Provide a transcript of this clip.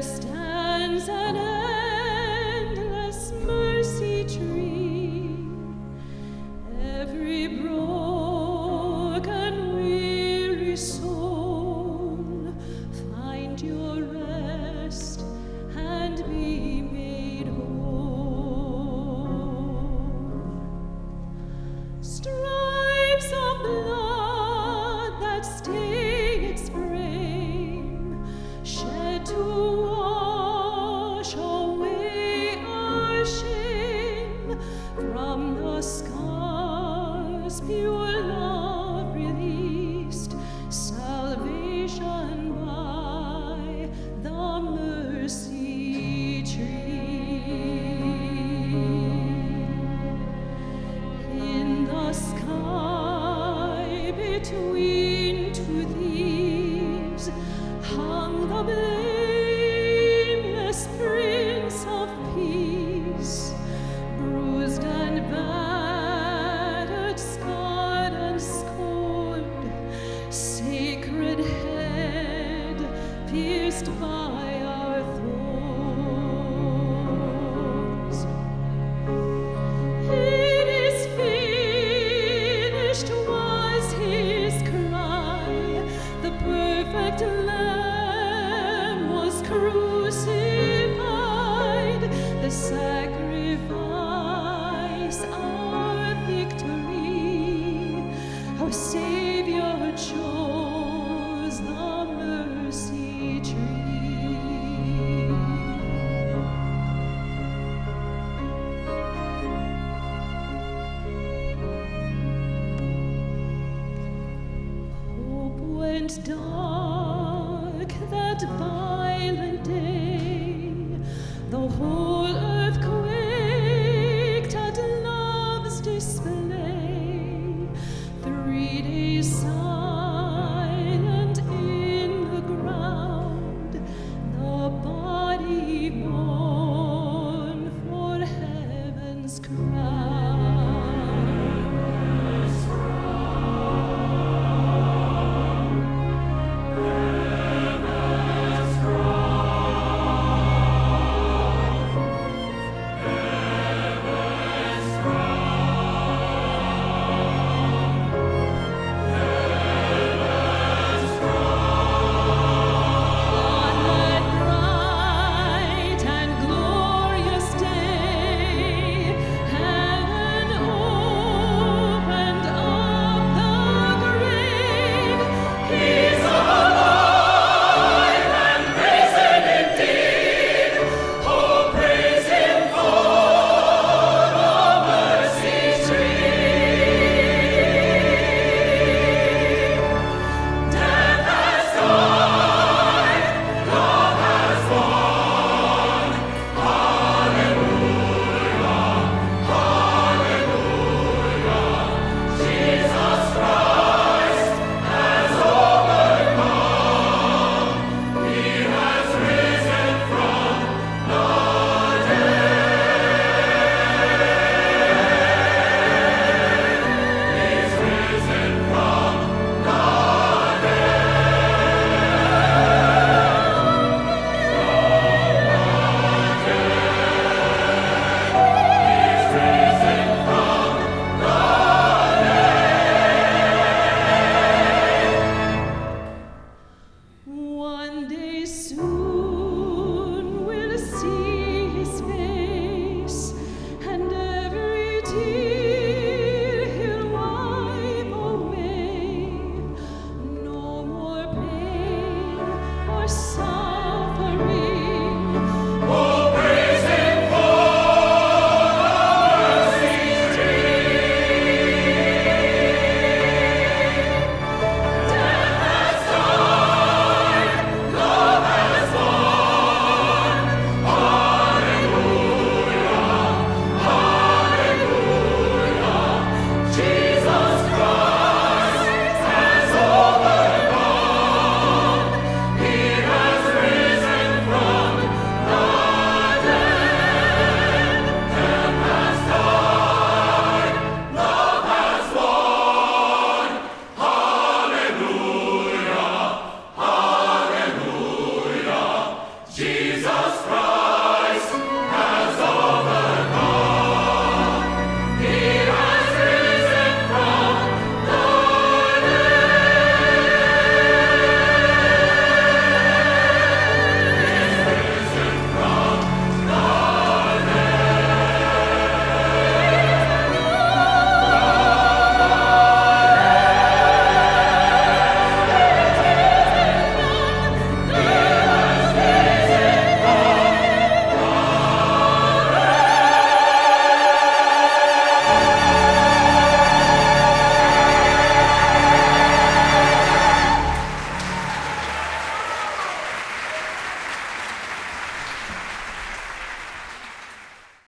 stands an endless mercy tree. Every broken, weary soul, find your rest and be made whole. Stripes of blood that stain its frame, shed to wash away our shame. From the scars pure love released, salvation by the mercy tree. In the sky between two thieves hung the blameless Prince of Peace, bruised and battered, scarred and scorned, sacred head pierced by our thorns. It is finished was his cry. The perfect Lamb was crucified. The sacrifice, our victory. Our Savior chose the mercy tree. Hope went dark that violent day. The whole earth quaked at love's display. 3 days silent in the ground, the body mourned for heaven's crown. On that bright and glorious day, heaven opened up the grave. He's alive and risen indeed. Oh, praise Him for the mercy tree. Death has died, love has won. Hallelujah, hallelujah. Jesus Christ has overcome. He has risen from the dead. He's risen from the One day soon we'll see His face, and every tear He'll wipe away. No more pain or sorrow.